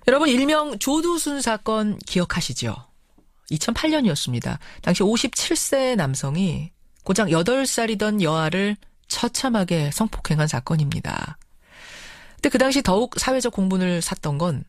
여러분 일명 조두순 사건 기억하시죠? 2008년이었습니다. 당시 57세 남성이 고작 8살이던 여아를 처참하게 성폭행한 사건입니다. 근데 그 당시 더욱 사회적 공분을 샀던 건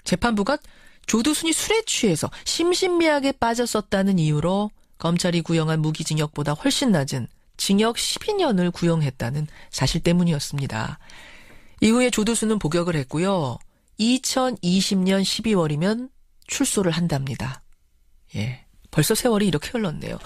재판부가 조두순이 술에 취해서 심신미약에 빠졌었다는 이유로 검찰이 구형한 무기징역보다 훨씬 낮은 징역 12년을 구형했다는 사실 때문이었습니다. 이후에 조두순은 복역을 했고요. 2020년 12월이면 출소를 한답니다. 예, 벌써 세월이 이렇게 흘렀네요.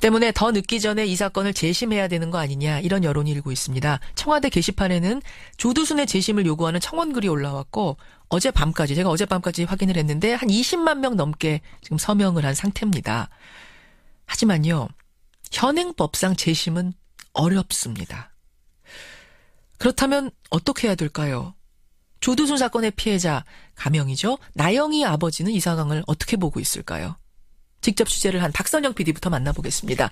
때문에 더 늦기 전에 이 사건을 재심해야 되는 거 아니냐 이런 여론이 일고 있습니다. 청와대 게시판에는 조두순의 재심을 요구하는 청원글이 올라왔고 제가 어젯밤까지 확인을 했는데 한 20만 명 넘게 지금 서명을 한 상태입니다. 하지만요. 현행법상 재심은 어렵습니다. 그렇다면 어떻게 해야 될까요? 조두순 사건의 피해자, 가명이죠. 나영이 아버지는 이 상황을 어떻게 보고 있을까요? 직접 취재를 한 박선영 PD부터 만나보겠습니다.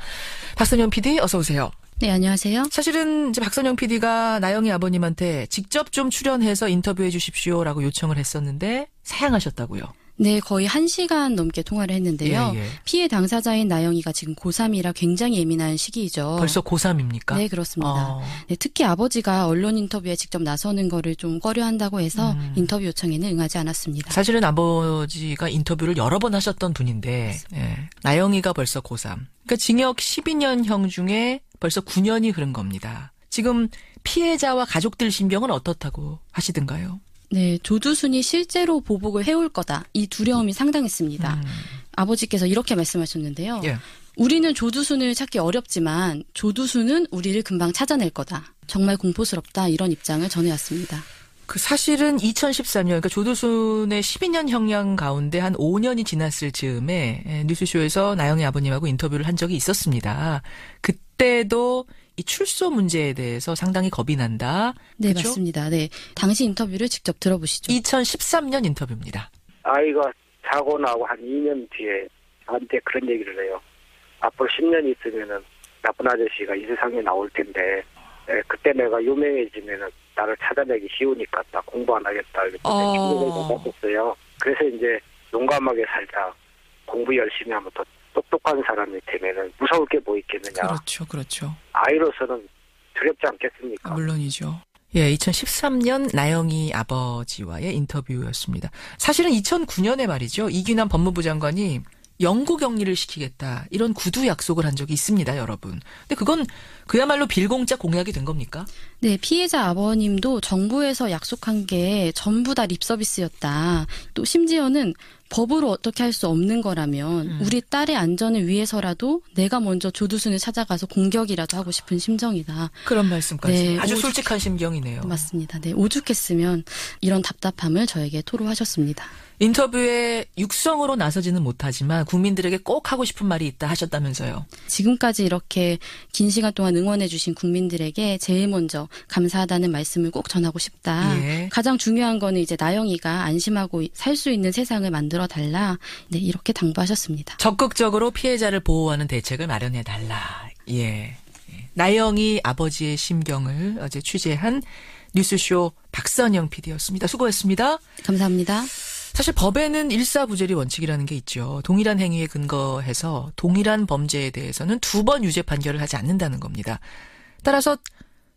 박선영 PD 어서 오세요. 네, 안녕하세요. 사실은 이제 박선영 PD가 나영이 아버님한테 직접 좀 출연해서 인터뷰해 주십시오라고 요청을 했었는데 사양하셨다고요. 네, 거의 1시간 넘게 통화를 했는데요. 예. 피해 당사자인 나영이가 지금 고3이라 굉장히 예민한 시기이죠. 벌써 고3입니까? 네, 그렇습니다. 네, 특히 아버지가 언론 인터뷰에 직접 나서는 거를 좀 꺼려한다고 해서 인터뷰 요청에는 응하지 않았습니다. 사실은 아버지가 인터뷰를 여러 번 하셨던 분인데 예, 나영이가 벌써 고3. 그러니까 징역 12년형 중에 벌써 9년이 흐른 겁니다. 지금 피해자와 가족들 심경은 어떻다고 하시던가요? 네, 조두순이 실제로 보복을 해올 거다. 이 두려움이 상당했습니다. 아버지께서 이렇게 말씀하셨는데요. 예. 우리는 조두순을 찾기 어렵지만 조두순은 우리를 금방 찾아낼 거다. 정말 공포스럽다. 이런 입장을 전해왔습니다. 그 사실은 2013년, 그러니까 조두순의 12년 형량 가운데 한 5년이 지났을 즈음에 뉴스쇼에서 나영이 아버님하고 인터뷰를 한 적이 있었습니다. 그때도 이 출소 문제에 대해서 상당히 겁이 난다. 네, 그렇죠? 맞습니다. 네, 당시 인터뷰를 직접 들어보시죠. 2013년 인터뷰입니다. 아이가 사고 나고 한 2년 뒤에 저한테 그런 얘기를 해요. 앞으로 10년 있으면은 나쁜 아저씨가 이 세상에 나올 텐데 그때 내가 유명해지면은 나를 찾아내기 쉬우니까 나 공부 안 하겠다 이렇게 충격을 받았어요. 그래서 이제 용감하게 살자. 공부 열심히 하면 더 똑똑한 사람이 되면은 무서울 게 뭐 있겠느냐. 그렇죠. 아이로서는 두렵지 않겠습니까? 물론이죠. 예, 2013년 나영이 아버지와의 인터뷰였습니다. 사실은 2009년에 말이죠. 이규남 법무부 장관이 영구 격리를 시키겠다. 이런 구두 약속을 한 적이 있습니다, 여러분. 근데 그건 그야말로 빌공짜 공약이 된 겁니까? 네, 피해자 아버님도 정부에서 약속한 게 전부 다 립서비스였다. 또 심지어는 법으로 어떻게 할 수 없는 거라면 우리 딸의 안전을 위해서라도 내가 먼저 조두순을 찾아가서 공격이라도 하고 싶은 심정이다. 그런 말씀까지. 네, 아주 솔직한 심경이네요. 맞습니다. 네, 오죽했으면 이런 답답함을 저에게 토로하셨습니다. 인터뷰에 육성으로 나서지는 못하지만 국민들에게 꼭 하고 싶은 말이 있다 하셨다면서요. 지금까지 이렇게 긴 시간 동안 응원해 주신 국민들에게 제일 먼저 감사하다는 말씀을 꼭 전하고 싶다. 예. 가장 중요한 거는 이제 나영이가 안심하고 살 수 있는 세상을 만들어 달라. 네, 이렇게 당부하셨습니다. 적극적으로 피해자를 보호하는 대책을 마련해 달라. 예. 나영이 아버지의 심경을 어제 취재한 뉴스쇼 박선영 PD였습니다. 수고했습니다. 감사합니다. 사실 법에는 일사부재리 원칙이라는 게 있죠. 동일한 행위에 근거해서 동일한 범죄에 대해서는 2번 유죄 판결을 하지 않는다는 겁니다. 따라서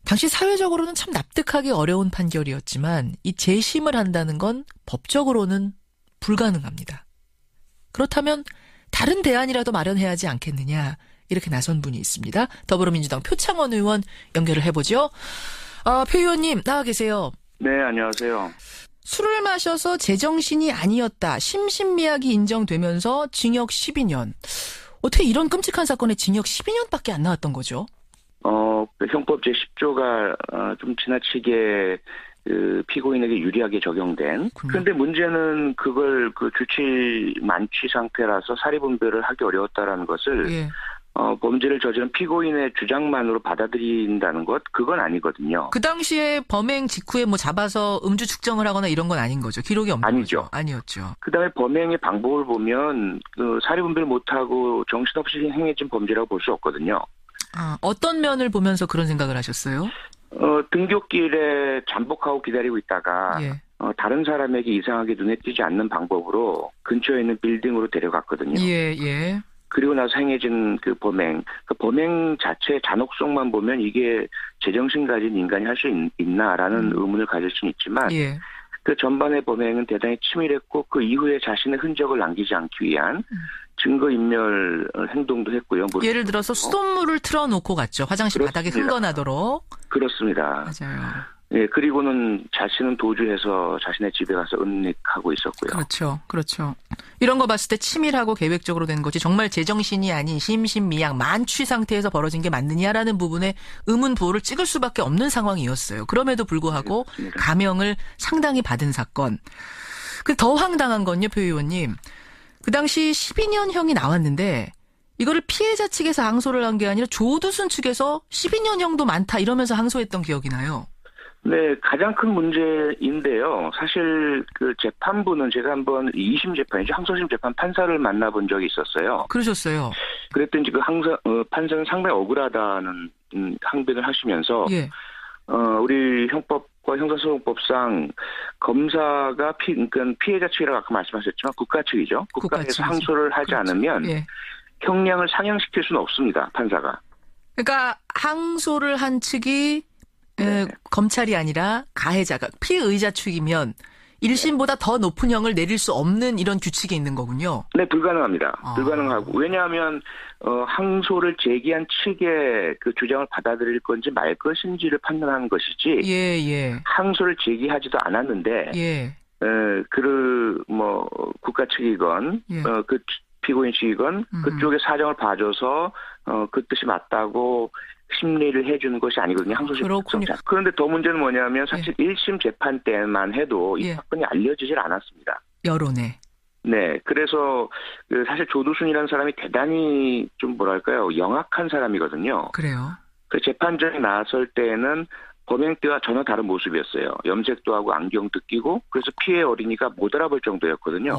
당시 사회적으로는 참 납득하기 어려운 판결이었지만 이 재심을 한다는 건 법적으로는 불가능합니다. 그렇다면 다른 대안이라도 마련해야 하지 않겠느냐 이렇게 나선 분이 있습니다. 더불어민주당 표창원 의원 연결을 해보죠. 표 의원님 나와 계세요. 네, 안녕하세요. 술을 마셔서 제정신이 아니었다. 심신미약이 인정되면서 징역 12년. 어떻게 이런 끔찍한 사건에 징역 12년밖에 안 나왔던 거죠? 형법 제10조가 좀 지나치게 피고인에게 유리하게 적용된. 그런데 문제는 그걸 주치 만취 상태라서 사리분별을 하기 어려웠다라는 것을 예. 범죄를 저지른 피고인의 주장만으로 받아들인다는 것, 그건 아니거든요. 그 당시에 범행 직후에 뭐 잡아서 음주 측정을 하거나 이런 건 아닌 거죠? 기록이 없는 아니죠. 거죠? 아니었죠. 그다음에 범행의 방법을 보면 사리분별 못하고 정신없이 행해진 범죄라고 볼 수 없거든요. 어떤 면을 보면서 그런 생각을 하셨어요? 등굣길에 잠복하고 기다리고 있다가 예. 다른 사람에게 이상하게 눈에 띄지 않는 방법으로 근처에 있는 빌딩으로 데려갔거든요. 예, 예. 그리고 나서 행해진 그 범행, 그 범행 자체의 잔혹성만 보면 이게 제정신 가진 인간이 할 수 있나라는 의문을 가질 수는 있지만 예. 그 전반의 범행은 대단히 치밀했고 그 이후에 자신의 흔적을 남기지 않기 위한 증거인멸 행동도 했고요. 예를 들어서 수돗물을 틀어놓고 갔죠. 화장실 바닥에 그렇습니다. 흥건하도록. 그렇습니다. 맞아요. 예, 그리고는 자신은 도주해서 자신의 집에 가서 은닉하고 있었고요. 그렇죠. 그렇죠. 이런 거 봤을 때 치밀하고 계획적으로 된 거지 정말 제정신이 아닌 심신미약 만취 상태에서 벌어진 게 맞느냐라는 부분에 의문부호를 찍을 수밖에 없는 상황이었어요. 그럼에도 불구하고 그렇습니다. 감형을 상당히 받은 사건. 그 더 황당한 건요, 표 의원님. 그 당시 12년형이 나왔는데 이거를 피해자 측에서 항소를 한 게 아니라 조두순 측에서 12년형도 많다 이러면서 항소했던 기억이 나요. 네, 가장 큰 문제인데요. 사실 그 재판부는 제가 한번 2심 재판이죠. 항소심 재판 판사를 만나본 적이 있었어요. 그러셨어요. 그랬더니 그 판사는 상당히 억울하다는 항변을 하시면서 예. 우리 형법과 형사소송법상 검사가 그러니까 피해자 측이라고 아까 말씀하셨지만 국가 측이죠. 국가에서 측이죠. 항소를 하지 그렇죠. 않으면 예. 형량을 상향시킬 수는 없습니다. 판사가. 그러니까 항소를 한 측이 네. 검찰이 아니라 가해자가 피의자 측이면 1심보다 더 높은 형을 내릴 수 없는 이런 규칙이 있는 거군요. 네, 불가능합니다. 아. 불가능하고. 왜냐하면 항소를 제기한 측의 그 주장을 받아들일 건지 말 것인지를 판단하는 것이지. 예, 예. 항소를 제기하지도 않았는데 예. 국가 측이건 예. 그 피고인 측이건 그쪽의 사정을 봐줘서 그 뜻이 맞다고 심리를 해주는 것이 아니거든요. 항소심. 그렇군요. 그런데 더 문제는 뭐냐면 사실 1심 재판 때만 해도 이 예. 사건이 알려지질 않았습니다. 여론에. 네, 그래서 사실 조두순이라는 사람이 대단히 좀 뭐랄까요, 영악한 사람이거든요. 그래요. 그 재판정에 나왔을 때는 범행 때와 전혀 다른 모습이었어요. 염색도 하고 안경도 끼고 그래서 피해 어린이가 못 알아볼 정도였거든요.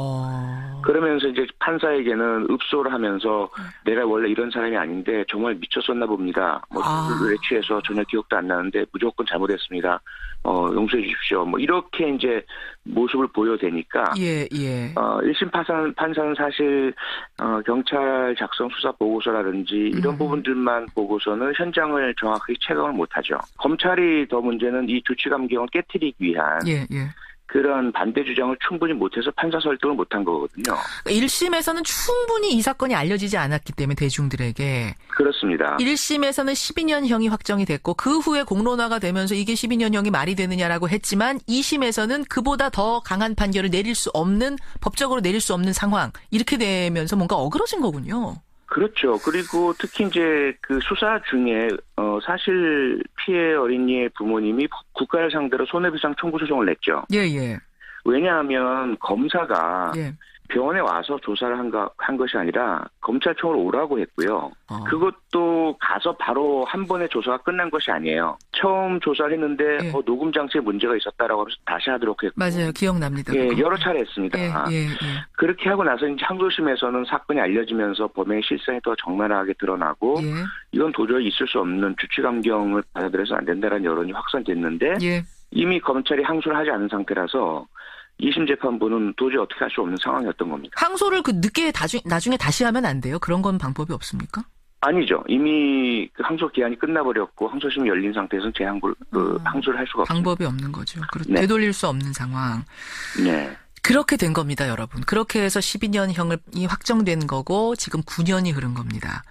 그러면서 이제 판사에게는 읍소를 하면서 내가 원래 이런 사람이 아닌데 정말 미쳤었나 봅니다. 술을 취해서 전혀 기억도 안 나는데 무조건 잘못했습니다. 용서해 주십시오. 이렇게 이제 모습을 보여대니까. 예, 예. 1심 판사는 사실, 경찰 작성 수사 보고서라든지 이런 부분들만 보고서는 현장을 정확하게 체감을 못하죠. 검찰이 더 문제는 이 조치감경을 깨트리기 위한. 예, 예. 그런 반대 주장을 충분히 못해서 판사 설득을 못한 거거든요. 1심에서는 충분히 이 사건이 알려지지 않았기 때문에 대중들에게. 그렇습니다. 1심에서는 12년형이 확정이 됐고 그 후에 공론화가 되면서 이게 12년형이 말이 되느냐라고 했지만 2심에서는 그보다 더 강한 판결을 내릴 수 없는 법적으로 내릴 수 없는 상황 이렇게 되면서 뭔가 어그러진 거군요. 그렇죠. 그리고 특히 이제 그 수사 중에 사실 피해 어린이의 부모님이 국가를 상대로 손해배상 청구 소송을 냈죠. 예, 예. 왜냐하면 검사가 예. 병원에 와서 조사를 한 것이 아니라 검찰청으로 오라고 했고요. 그것도 가서 바로 한 번에 조사가 끝난 것이 아니에요. 처음 조사를 했는데 예. 녹음 장치에 문제가 있었다라고 하면서 다시 하도록 했고. 맞아요. 기억납니다. 예, 그거. 여러 차례 했습니다. 예, 예, 예. 그렇게 하고 나서 이제 항소심에서는 사건이 알려지면서 범행의 실상이 더 적나라하게 드러나고 예. 이건 도저히 있을 수 없는 주치감경을 받아들여서 안 된다는 여론이 확산됐는데 예. 이미 검찰이 항소를 하지 않은 상태라서 2심 재판부는 도저히 어떻게 할 수 없는 상황이었던 겁니다. 항소를 그 늦게 나중에 다시 하면 안 돼요? 그런 건 방법이 없습니까? 아니죠. 이미 그 항소 기한이 끝나버렸고 항소심이 열린 상태에서는 항소를 할 수가 없습니다. 방법이 없는 거죠. 네. 되돌릴 수 없는 상황. 네. 그렇게 된 겁니다, 여러분. 그렇게 해서 12년형이 확정된 거고 지금 9년이 흐른 겁니다.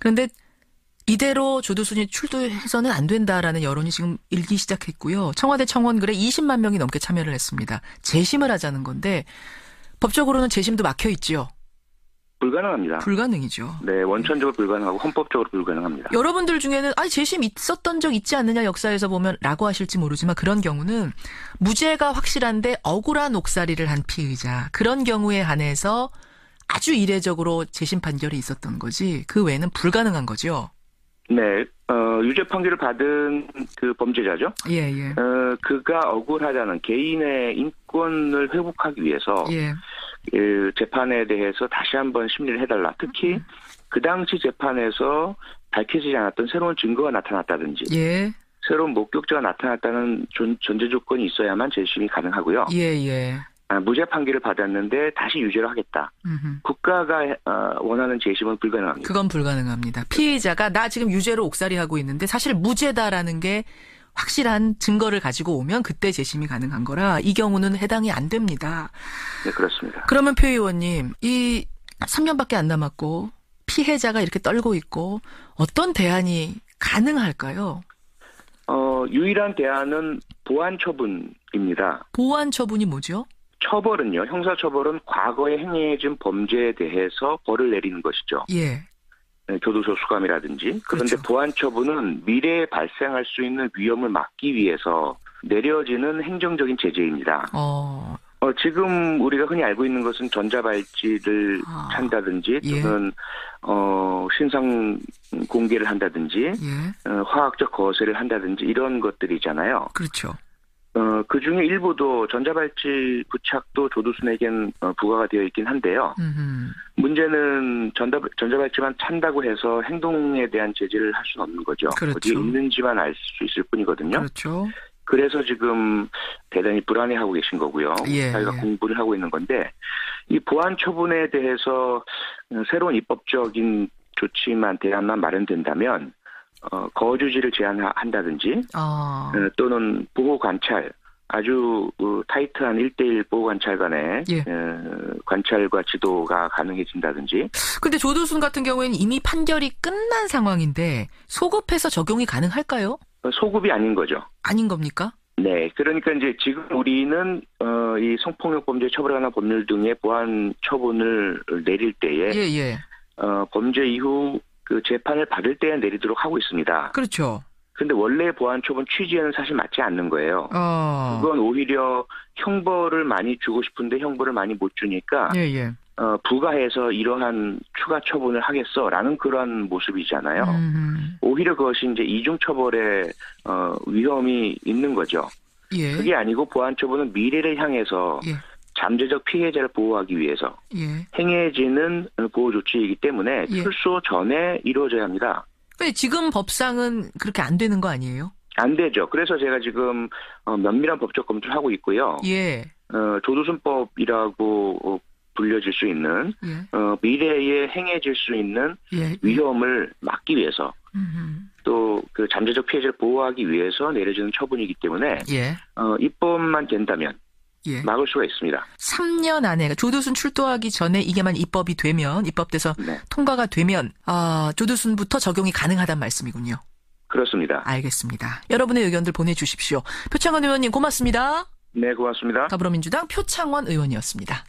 그런데 이대로 조두순이 출두해서는 안 된다라는 여론이 지금 일기 시작했고요. 청와대 청원글에 20만 명이 넘게 참여를 했습니다. 재심을 하자는 건데 법적으로는 재심도 막혀 있죠. 불가능합니다. 불가능이죠. 네, 원천적으로 불가능하고 헌법적으로 불가능합니다. 여러분들 중에는 재심 있었던 적 있지 않느냐 역사에서 보면 라고 하실지 모르지만 그런 경우는 무죄가 확실한데 억울한 옥살이를 한 피의자 그런 경우에 한해서 아주 이례적으로 재심 판결이 있었던 거지 그 외에는 불가능한 거죠. 네, 유죄 판결을 받은 그 범죄자죠. 예, 예. 그가 억울하다는 개인의 인권을 회복하기 위해서 예. 재판에 대해서 다시 한번 심리를 해달라. 특히 그 당시 재판에서 밝혀지지 않았던 새로운 증거가 나타났다든지. 예. 새로운 목격자가 나타났다는 전제 조건이 있어야만 재심이 가능하고요. 예. 무죄 판결을 받았는데 다시 유죄를 하겠다. 국가가 원하는 재심은 불가능합니다. 그건 불가능합니다. 피해자가 나 지금 유죄로 옥살이하고 있는데 사실 무죄다라는 게 확실한 증거를 가지고 오면 그때 재심이 가능한 거라 이 경우는 해당이 안 됩니다. 네, 그렇습니다. 그러면 표 의원님, 이 3년밖에 안 남았고 피해자가 이렇게 떨고 있고 어떤 대안이 가능할까요? 유일한 대안은 보완 처분입니다. 보완 처분이 뭐죠? 처벌은요. 형사처벌은 과거에 행해진 범죄에 대해서 벌을 내리는 것이죠. 예. 교도소 수감이라든지. 그런데 그렇죠. 보완 처분은 미래에 발생할 수 있는 위험을 막기 위해서 내려지는 행정적인 제재입니다. 지금 우리가 흔히 알고 있는 것은 전자발찌를 찬다든지 또는 신상 공개를 한다든지 화학적 거세를 한다든지 이런 것들이잖아요. 그렇죠. 그중에 일부도 전자발찌 부착도 조두순에겐 부과가 되어 있긴 한데요. 문제는 전자발찌만 찬다고 해서 행동에 대한 제재를 할 수는 없는 거죠. 그렇죠. 어디에 있는지만 알 수 있을 뿐이거든요. 그렇죠. 그래서 지금 대단히 불안해하고 계신 거고요. 자기가 공부를 하고 있는 건데 이 보완 처분에 대해서 새로운 입법적인 조치만 대안만 마련된다면 거주지를 제한한다든지 또는 보호 관찰 아주 타이트한 1:1 보호 관찰관의 관찰과 지도가 가능해진다든지. 근데 조두순 같은 경우에는 이미 판결이 끝난 상황인데 소급해서 적용이 가능할까요? 소급이 아닌 거죠. 아닌 겁니까? 네. 그러니까 이제 지금 우리는 이 성폭력 범죄 처벌에 관한 법률 등의 보완 처분을 내릴 때에 범죄 이후 그 재판을 받을 때에 내리도록 하고 있습니다. 그렇죠. 그런데 원래 보완 처분 취지에는 사실 맞지 않는 거예요. 그건 오히려 형벌을 많이 주고 싶은데 형벌을 많이 못 주니까 부가해서 이러한 추가 처분을 하겠어라는 그런 모습이잖아요. 오히려 그것이 이제 이중 처벌의 위험이 있는 거죠. 그게 아니고 보완 처분은 미래를 향해서 잠재적 피해자를 보호하기 위해서 행해지는 보호 조치이기 때문에 출소 전에 이루어져야 합니다. 근데 지금 법상은 그렇게 안 되는 거 아니에요? 안 되죠. 그래서 제가 지금 면밀한 법적 검토를 하고 있고요. 조두순법이라고 불려질 수 있는 미래에 행해질 수 있는 위험을 막기 위해서 또 그 잠재적 피해자를 보호하기 위해서 내려지는 처분이기 때문에 입법만 된다면 막을 수가 있습니다. 3년 안에 조두순 출두하기 전에 이게만 입법이 되면 입법돼서 통과가 되면 조두순부터 적용이 가능하단 말씀이군요. 그렇습니다. 알겠습니다. 여러분의 의견들 보내주십시오. 표창원 의원님 고맙습니다. 네, 고맙습니다. 더불어민주당 표창원 의원이었습니다.